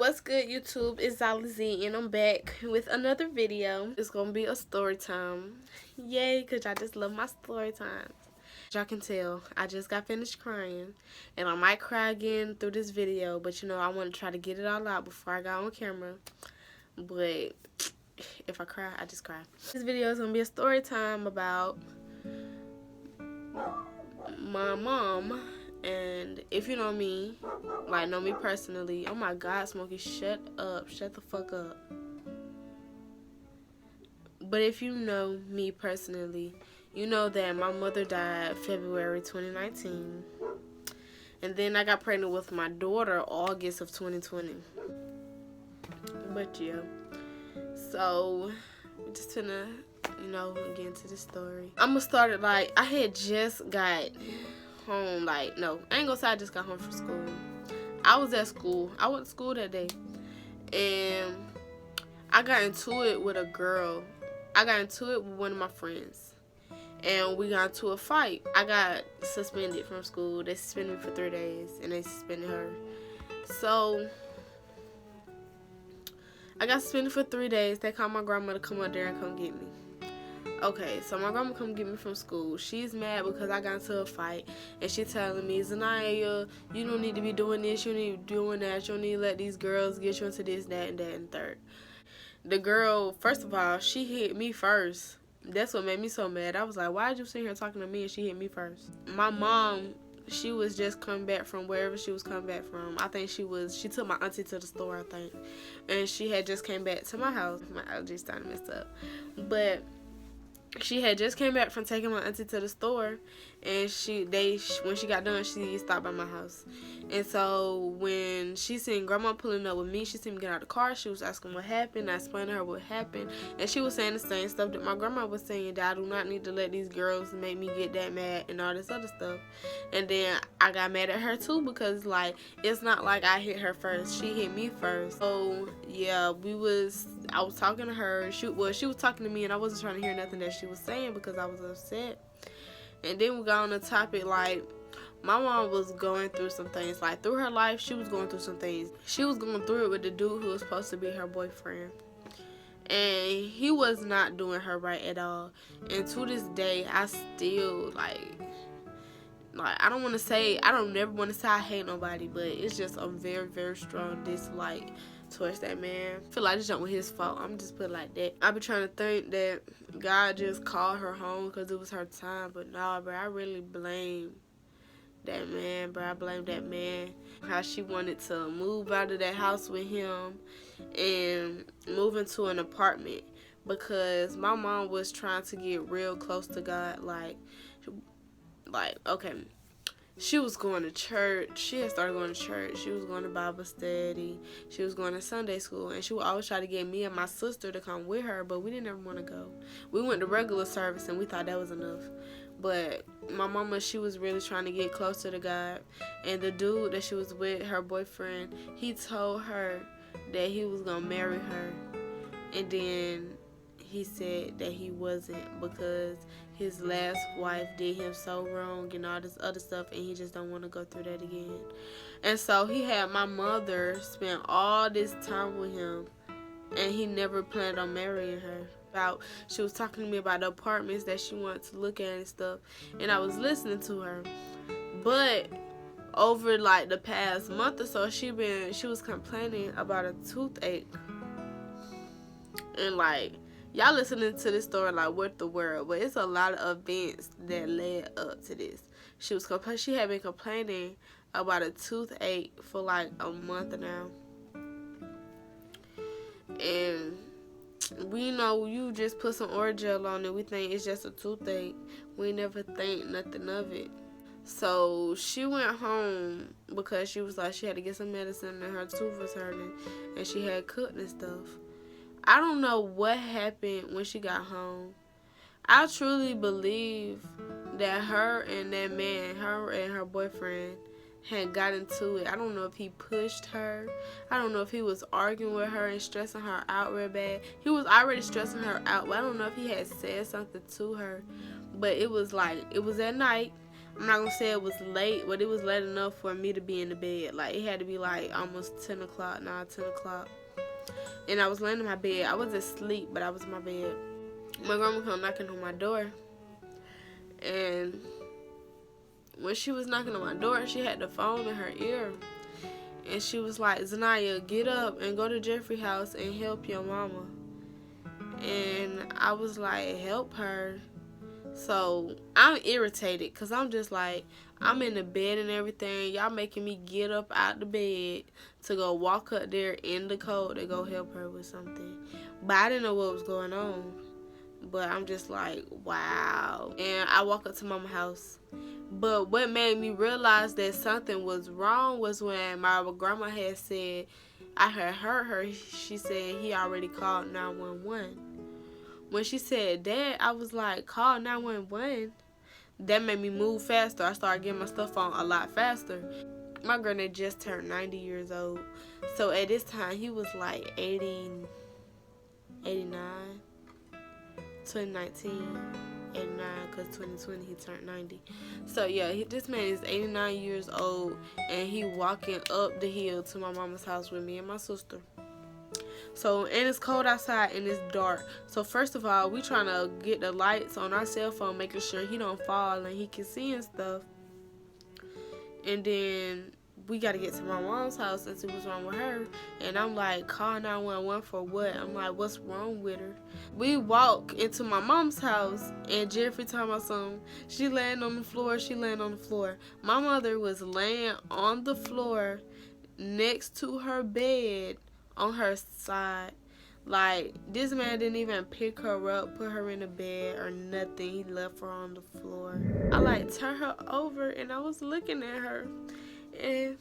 What's good, YouTube? It's Zali and I'm back with another video. It's gonna be a story time. Yay, because I just love my story times. As y'all can tell, I just got finished crying, and I might cry again through this video, but you know, I want to try to get it all out before I got on camera. But if I cry, I just cry. This video is gonna be a story time about my mom. And if you know me, like know me personally, oh my god, Smokey, shut up, shut the fuck up. But if you know me personally, you know that my mother died February 2019, and then I got pregnant with my daughter August of 2020. But yeah, so we're just gonna, get into the story. I'm gonna start it like I had just got home. Like, no, I ain't gonna say I just got home from school. I was at school. I went to school that day, and I got into it with a girl. I got into it with one of my friends, and we got into a fight. I got suspended from school. They suspended me for 3 days, and they suspended her. So I got suspended for 3 days. They called my grandma to come up there and come get me. Okay, so my grandma come get me from school. She's mad because I got into a fight, and she telling me, Zanaya, you don't need to be doing this, you need to be doing that, you don't need to let these girls get you into this, that, and that, and third. The girl, first of all, she hit me first. That's what made me so mad. I was like, why did you sit here talking to me and she hit me first? My mom, she was just coming back from wherever she was coming back from. I think she took my auntie to the store, I think. And she had just came back to my house. My allergies started to mess up. But she had just came back from taking my auntie to the store, and when she got done, she stopped by my house. And so when she seen grandma pulling up with me, she seen me get out of the car. She was asking what happened. I explained to her what happened, and she was saying the same stuff that my grandma was saying, that I do not need to let these girls make me get that mad and all this other stuff. And then I got mad at her too, because like, it's not like I hit her first, she hit me first. So yeah, I was talking to her. She was talking to me, and I wasn't trying to hear nothing that she was saying because I was upset. And then we got on the topic, like, my mom was going through some things. Like, through her life, she was going through some things. She was going through it with the dude who was supposed to be her boyfriend, and he was not doing her right at all. And to this day, I still like I don't never want to say I hate nobody, but it's just a very, very strong dislike towards that man. I feel like this wasn't his fault. I'm just put it like that. I be trying to think that God just called her home because it was her time, but nah, bro, I really blame that man, bro. I blame that man. How she wanted to move out of that house with him and move into an apartment, because my mom was trying to get real close to God. Like, okay, she was going to church. She had started going to church. She was going to Bible study. She was going to Sunday school. And she would always try to get me and my sister to come with her, but we didn't ever want to go. We went to regular service, and we thought that was enough. But my mama, she was really trying to get closer to God. And the dude that she was with, her boyfriend, he told her that he was going to marry her. And then he said that he wasn't, because his last wife did him so wrong and all this other stuff, and he just don't want to go through that again. And so he had my mother spend all this time with him, and he never planned on marrying her. She was talking to me about the apartments that she wanted to look at and stuff, and I was listening to her. But over like the past month or so, she was complaining about a toothache. And like, y'all listening to this story like what the world, but it's a lot of events that led up to this. She had been complaining about a toothache for like a month now. And we know you just put some Orajel on it, we think it's just a toothache. We never think nothing of it. So she went home because she was like, she had to get some medicine and her tooth was hurting, and she had cooked and stuff. I don't know what happened when she got home. I truly believe that her and that man, her and her boyfriend, had got into it. I don't know if he pushed her. I don't know if he was arguing with her and stressing her out real bad. He was already stressing her out, but I don't know if he had said something to her. But it was at night. I'm not gonna say it was late, but it was late enough for me to be in the bed. Like, it had to be like almost 10 o'clock, 10 o'clock. And I was laying in my bed. I was asleep, but I was in my bed. My grandma come knocking on my door. And when she was knocking on my door, she had the phone in her ear. And she was like, Zanaya, get up and go to Jeffrey's house and help your mama. And I was like, help her? So I'm irritated because I'm just like, I'm in the bed and everything. Y'all making me get up out the bed to go walk up there in the cold to go help her with something. But I didn't know what was going on. But I'm just like, wow. And I walk up to mama's house. But what made me realize that something was wrong was when my grandma had said, I had heard her, she said he already called 911. When she said that, I was like, call 911? That made me move faster. I started getting my stuff on a lot faster. My granddad just turned 90 years old. So at this time, he was like 89, 2019, 89, because 2020 he turned 90. So yeah, this man is 89 years old, and he walking up the hill to my mama's house with me and my sister. So, and it's cold outside and it's dark. So first of all, we trying to get the lights on our cell phone, making sure he don't fall and he can see and stuff. And then we got to get to my mom's house and see what's wrong with her. And I'm like, call 911 for what? I'm like, what's wrong with her? We walk into my mom's house, and Jeffrey talking about something. She laying on the floor. My mother was laying on the floor next to her bed on her side. Like, this man didn't even pick her up, put her in the bed or nothing. He left her on the floor. I like turned her over and I was looking at her, and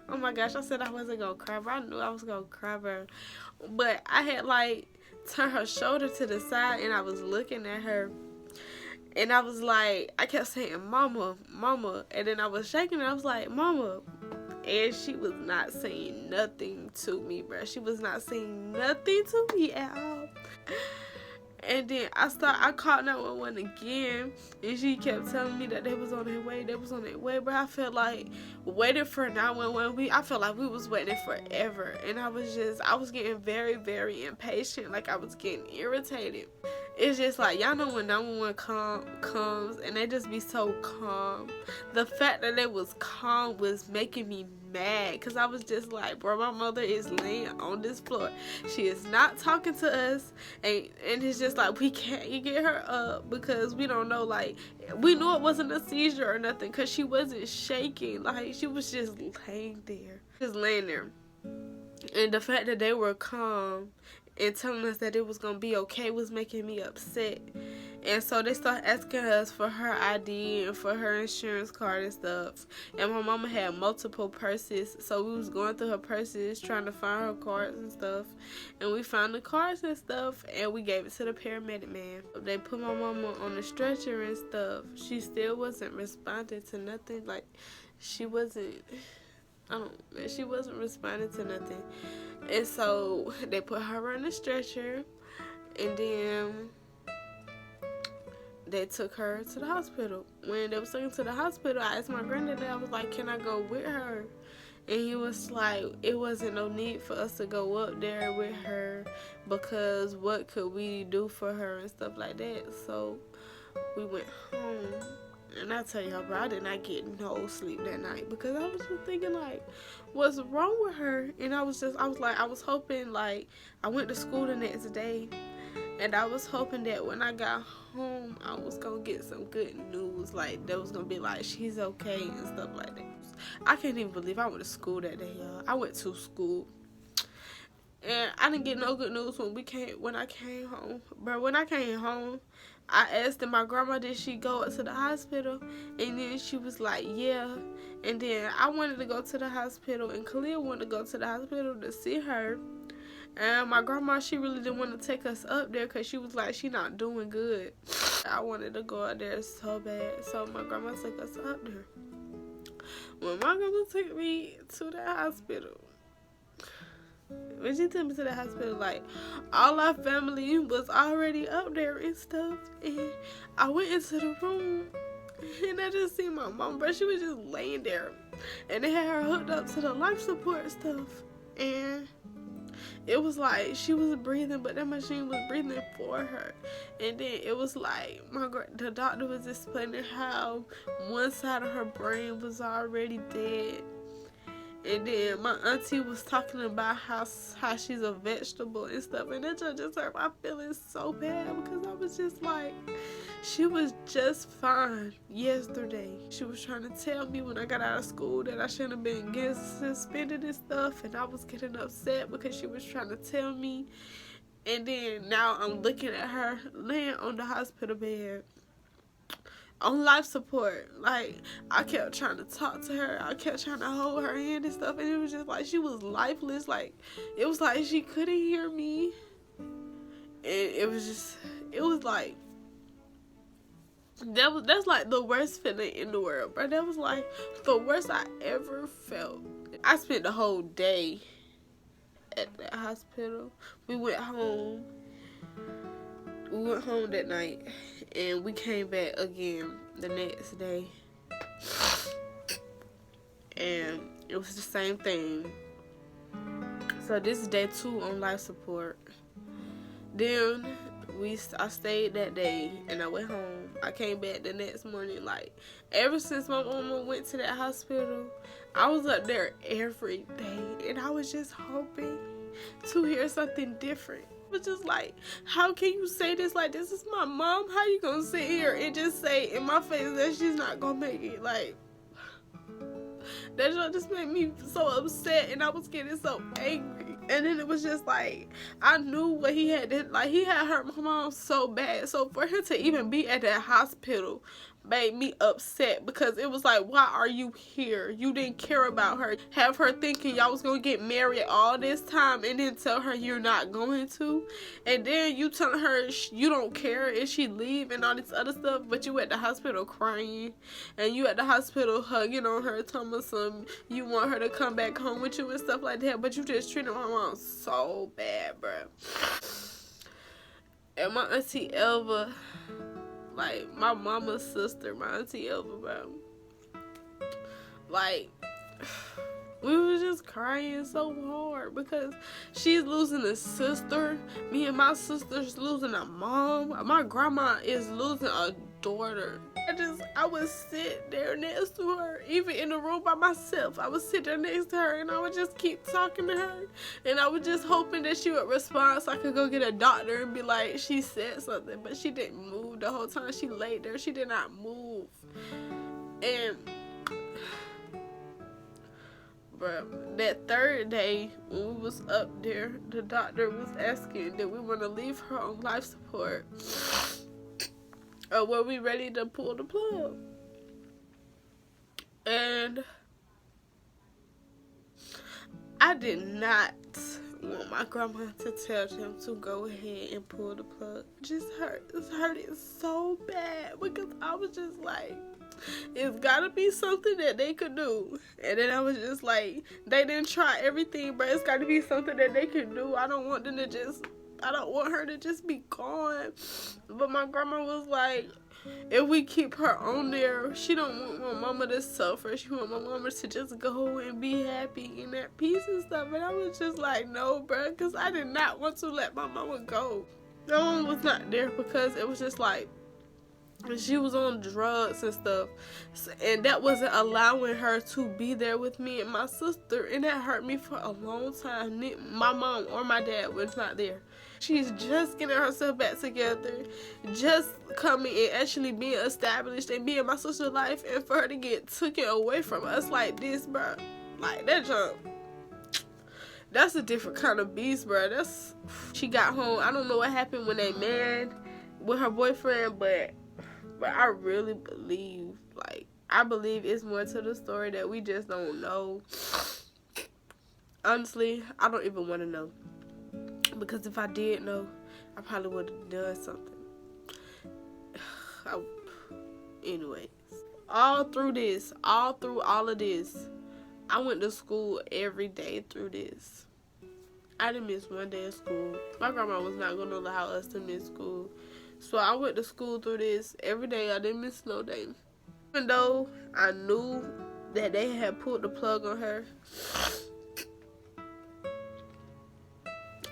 oh my gosh, I said I wasn't gonna cry, but I knew I was gonna cry, bro. But I had like turned her shoulder to the side and I was looking at her, and I was like, I kept saying mama, mama, and then I was shaking and I was like, mama. And she was not saying nothing to me, bro. She was not saying nothing to me at all. And then I called 911 again, and she kept telling me that they was on their way, But I felt like waiting for 911. I felt like we was waiting forever, and I was getting very, very impatient. Like, I was getting irritated. It's just like, y'all know when 911 comes and they just be so calm. The fact that they was calm was making me mad, because I was just like, bro, my mother is laying on this floor. She is not talking to us, and it's just like, we can't get her up because we don't know, like, we knew it wasn't a seizure or nothing because she wasn't shaking. Like, she was just laying there. And the fact that they were calm and telling us that it was going to be okay was making me upset. And so they started asking us for her ID and for her insurance card and stuff. And my mama had multiple purses, so we was going through her purses trying to find her cards and stuff. And we found the cards and stuff, and we gave it to the paramedic man. They put my mama on the stretcher and stuff. She still wasn't responding to nothing. Like, she wasn't responding to nothing. And so they put her on the stretcher, and then they took her to the hospital. When they was taking her to the hospital, I asked my granddad, I was like, can I go with her? And he was like, it wasn't no need for us to go up there with her, because what could we do for her and stuff like that. So we went home. And I tell y'all, bro, I did not get no sleep that night, because I was just thinking, like, what's wrong with her? And I was hoping, like, I went to school the next day, and I was hoping that when I got home, I was going to get some good news. Like, that was going to be like, she's okay and stuff like that. I can't even believe I went to school that day, y'all. I went to school. And I didn't get no good news when I came home. Bro, when I came home, I asked my grandma, did she go to the hospital? And then she was like, yeah. And then I wanted to go to the hospital, and Khalil wanted to go to the hospital to see her. And my grandma, she really didn't want to take us up there because she was like, she not doing good. I wanted to go out there so bad. So my grandma took us up there. When my grandma took me to the hospital, when she took me to the hospital, like, all our family was already up there and stuff. And I went into the room, And I just seen my mom, bro. She was just laying there. And they had her hooked up to the life support stuff. And it was like she was breathing, but that machine was breathing for her. And then it was like the doctor was explaining how one side of her brain was already dead. And then my auntie was talking about how she's a vegetable and stuff. And that just hurt my feelings so bad, because I was just like, she was just fine yesterday. She was trying to tell me when I got out of school that I shouldn't have been getting suspended and stuff. And I was getting upset because she was trying to tell me. And then now I'm looking at her laying on the hospital bed on life support. Like, I kept trying to talk to her. I kept trying to hold her hand and stuff. And it was just like she was lifeless. Like, it was like she couldn't hear me. And it was like, that's like the worst feeling in the world, bro. That was like the worst I ever felt. I spent the whole day at that hospital. We went home that night, and we came back again the next day, and it was the same thing. So this is day 2 on life support. Then I stayed that day, and I went home. I came back the next morning. Like, ever since my mama went to that hospital, I was up there every day, and I was just hoping to hear something different. Was just like, how can you say this? Like, this is my mom. How you gonna sit here and just say in my face that she's not gonna make it? Like, that just made me so upset, and I was getting so angry. And then it was just like, I knew what he had did. Like, he had hurt my mom so bad. So for him to even be at that hospital made me upset, because it was like, why are you here? You didn't care about her. Have her thinking y'all was gonna get married all this time, and then tell her you're not going to. And then you telling her you don't care if she leave and all this other stuff, but you at the hospital crying, and you at the hospital hugging on her, telling her you want her to come back home with you and stuff like that. But you just treated my mom so bad, bro. And my auntie Elva, like, my mama's sister, my auntie Elva, bro. Like, we was just crying so hard because she's losing a sister. Me and my sister's losing a mom. My grandma is losing a daughter. I would sit there next to her, even in the room by myself. I would sit there next to her, and I would just keep talking to her. And I was just hoping that she would respond so I could go get a doctor and be like, she said something. But she didn't move the whole time. She laid there. She did not move. And, bro, that third day when we was up there, the doctor was asking that we want to leave her on life support, or were we ready to pull the plug? And I did not want my grandma to tell them to go ahead and pull the plug. It hurted so bad, because I was just like, it's gotta be something that they could do. And then I was just like, they didn't try everything, but it's gotta be something that they could do. I don't want her to just be gone. But my grandma was like, if we keep her on there, she don't want my mama to suffer. She want my mama to just go and be happy and at peace and stuff. And I was just like, no, bro, because I did not want to let my mama go. No one was not there, because it was just like, she was on drugs and stuff, and that wasn't allowing her to be there with me and my sister, and that hurt me for a long time. My mom or my dad was not there. She's just getting herself back together, just coming and actually being established and being my sister's life, and for her to get taken away from us like this, bro, like, that jump, that's a different kind of beast, bro. She got home. I don't know what happened when they married with her boyfriend, but I really believe, like, I believe it's more to the story that we just don't know. Honestly, I don't even want to know. Because if I did know, I probably would have done something. Anyways, all through all of this, I went to school every day through this. I didn't miss one day of school. My grandma was not going to allow us to miss school. So I went to school through this every day. I didn't miss no day. Even though I knew that they had pulled the plug on her,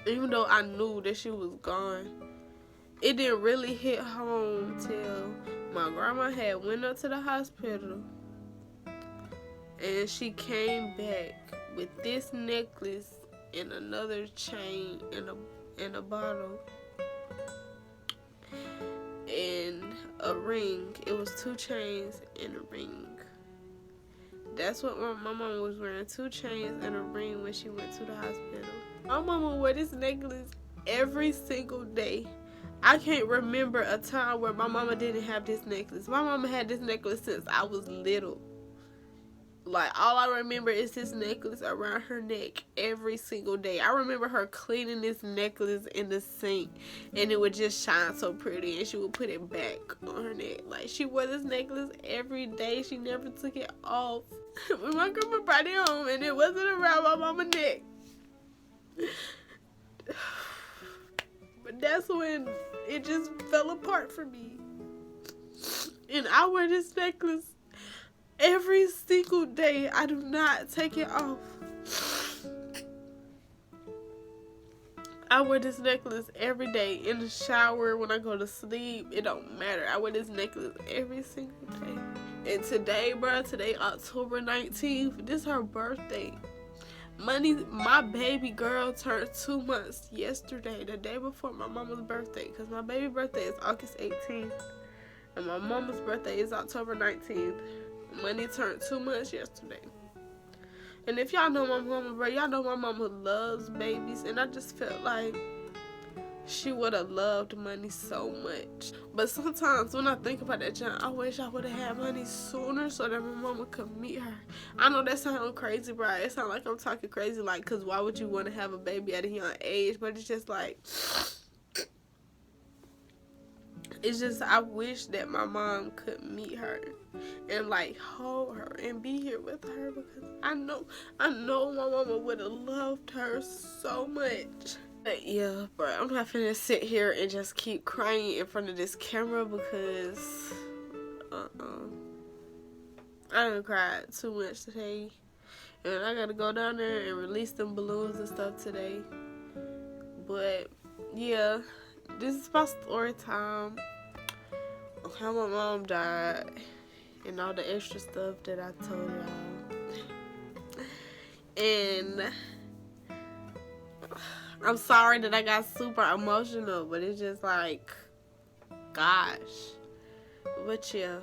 even though I knew that she was gone, it didn't really hit home till my grandma had went up to the hospital and she came back with this necklace and another chain and a bottle and a ring. It was 2 chains and a ring. That's what my mama was wearing, 2 chains and a ring when she went to the hospital. My mama wore this necklace every single day. I can't remember a time where my mama didn't have this necklace. My mama had this necklace since I was little. Like, all I remember is this necklace around her neck every single day. I remember her cleaning this necklace in the sink, and it would just shine so pretty, and she would put it back on her neck. Like, she wore this necklace every day. She never took it off. When my grandma brought it home, and it wasn't around my mama's neck. But that's when it just fell apart for me. And I wear this necklace every single day. I do not take it off. I wear this necklace every day, in the shower, when I go to sleep. It don't matter. I wear this necklace every single day. And today, bro, today October 19th, this is her birthday. My baby girl turned 2 months yesterday, the day before my mama's birthday, because my baby birthday is August 18th and my mama's birthday is October 19th. Money turned 2 months yesterday. And if y'all know my mama, bro, y'all know my mama loves babies, and I just felt like she would have loved Money so much. But sometimes when I think about that, John, I wish I would have had Money sooner so that my mama could meet her. I know that sounds crazy, bro. It sounds like I'm talking crazy, like, because why would you want to have a baby at a young age? But it's just like, I wish that my mom could meet her and, like, hold her and be here with her, because I know my mama would have loved her so much. But yeah, bro, I'm not finna sit here and just keep crying in front of this camera, because I done cried too much today, and I gotta go down there and release them balloons and stuff today. But yeah, this is my story time of how my mom died and all the extra stuff that I told y'all. And I'm sorry that I got super emotional, but it's just like, gosh. But yeah,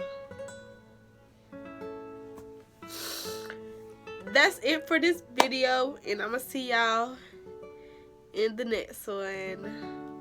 that's it for this video, and I'm gonna see y'all in the next one.